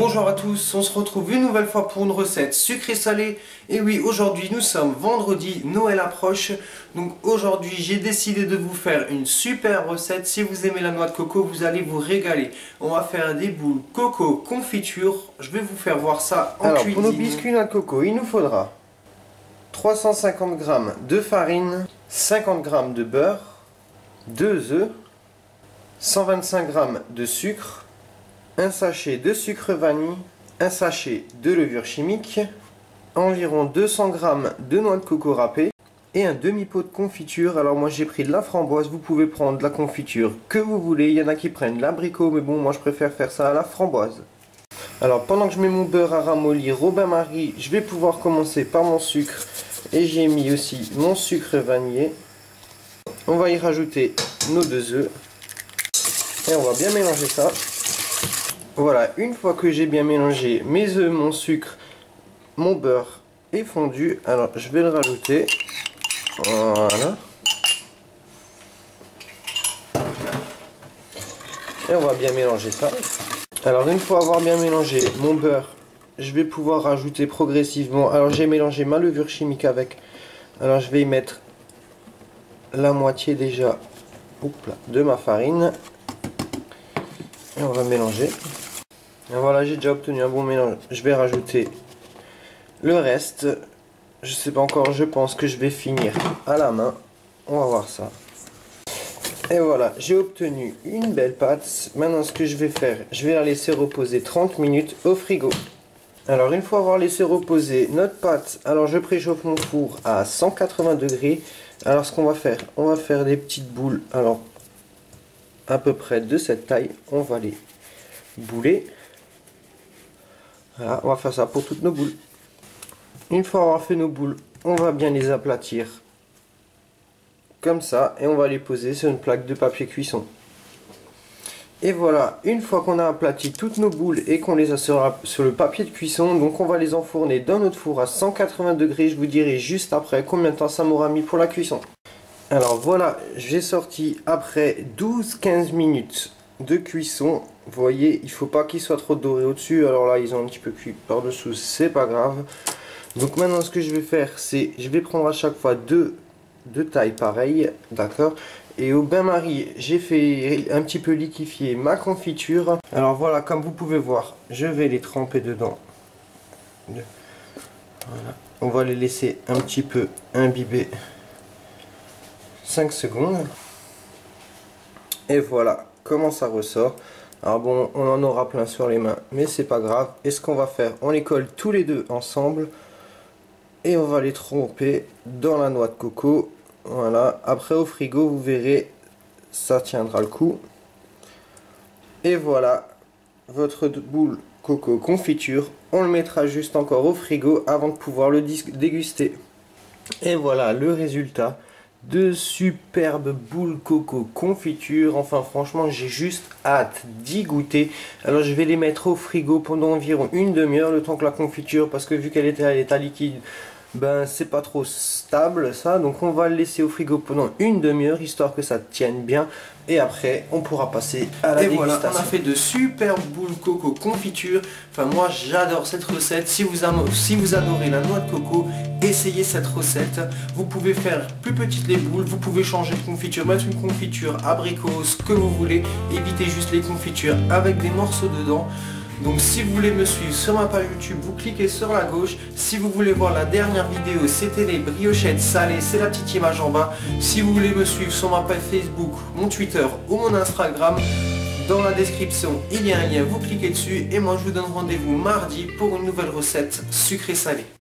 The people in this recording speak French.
Bonjour à tous, on se retrouve une nouvelle fois pour une recette sucrée-salée. Et oui, aujourd'hui nous sommes vendredi, Noël approche. Donc aujourd'hui j'ai décidé de vous faire une super recette. Si vous aimez la noix de coco, vous allez vous régaler. On va faire des boules coco confiture. Je vais vous faire voir ça en cuisine. Pour nos biscuits noix de coco, il nous faudra 350 g de farine, 50 g de beurre, 2 œufs, 125 g de sucre, un sachet de sucre vanille, un sachet de levure chimique, environ 200 g de noix de coco râpée et un demi-pot de confiture. Alors moi j'ai pris de la framboise, vous pouvez prendre de la confiture que vous voulez. Il y en a qui prennent l'abricot, mais bon, moi je préfère faire ça à la framboise. Alors pendant que je mets mon beurre à ramollir au bain-marie, je vais pouvoir commencer par mon sucre. Et j'ai mis aussi mon sucre vanillé. On va y rajouter nos 2 œufs. Et on va bien mélanger ça. Voilà, une fois que j'ai bien mélangé mes œufs, mon sucre, mon beurre est fondu, alors je vais le rajouter. Voilà. Et on va bien mélanger ça. Alors une fois avoir bien mélangé mon beurre, je vais pouvoir rajouter progressivement. Alors j'ai mélangé ma levure chimique avec. Alors je vais y mettre la moitié déjà de ma farine. Et on va mélanger. Et voilà, j'ai déjà obtenu un bon mélange. Je vais rajouter le reste. Je sais pas encore, je pense que je vais finir à la main. On va voir ça. Et voilà, j'ai obtenu une belle pâte. Maintenant ce que je vais faire, je vais la laisser reposer 30 minutes au frigo. Alors une fois avoir laissé reposer notre pâte, alors je préchauffe mon four à 180 degrés. Alors ce qu'on va faire, on va faire des petites boules. Alors à peu près de cette taille, on va les bouler. Voilà, on va faire ça pour toutes nos boules. Une fois avoir fait nos boules, on va bien les aplatir comme ça et on va les poser sur une plaque de papier cuisson. Et voilà, une fois qu'on a aplati toutes nos boules et qu'on les a sur le papier de cuisson, donc on va les enfourner dans notre four à 180 degrés. Je vous dirai juste après combien de temps ça m'aura mis pour la cuisson. Alors voilà, j'ai sorti après 12-15 minutes de cuisson. Vous voyez, il ne faut pas qu'ils soient trop dorés au-dessus. Alors là, ils ont un petit peu cuit par-dessous, c'est pas grave. Donc maintenant, ce que je vais faire, c'est je vais prendre à chaque fois deux tailles pareilles, d'accord. Et au bain-marie, j'ai fait un petit peu liquéfier ma confiture. Alors voilà, comme vous pouvez voir, je vais les tremper dedans. Voilà. On va les laisser un petit peu imbiber 5 secondes. Et voilà comment ça ressort. Alors bon, on en aura plein sur les mains, mais c'est pas grave. Et ce qu'on va faire, on les colle tous les deux ensemble. Et on va les tremper dans la noix de coco. Voilà, après au frigo, vous verrez, ça tiendra le coup. Et voilà, votre boule coco confiture. On le mettra juste encore au frigo avant de pouvoir le déguster. Et voilà le résultat de superbes boules coco confiture. Enfin franchement, j'ai juste hâte d'y goûter. Alors je vais les mettre au frigo pendant environ une demi-heure, le temps que la confiture, parce que vu qu'elle était à l'état liquide, ben c'est pas trop stable ça, donc on va le laisser au frigo pendant une demi-heure histoire que ça tienne bien et après on pourra passer à la dégustation. Voilà, on a fait de superbes boules coco confiture. Enfin moi j'adore cette recette. Si vous adorez la noix de coco, essayez cette recette. Vous pouvez faire plus petites les boules, vous pouvez changer de confiture, mettre une confiture abricot, ce que vous voulez. Évitez juste les confitures avec des morceaux dedans. Donc si vous voulez me suivre sur ma page YouTube, vous cliquez sur la gauche. Si vous voulez voir la dernière vidéo, c'était les briochettes salées, c'est la petite image en bas. Si vous voulez me suivre sur ma page Facebook, mon Twitter ou mon Instagram, dans la description il y a un lien, vous cliquez dessus. Et moi je vous donne rendez-vous mardi pour une nouvelle recette sucrée salée.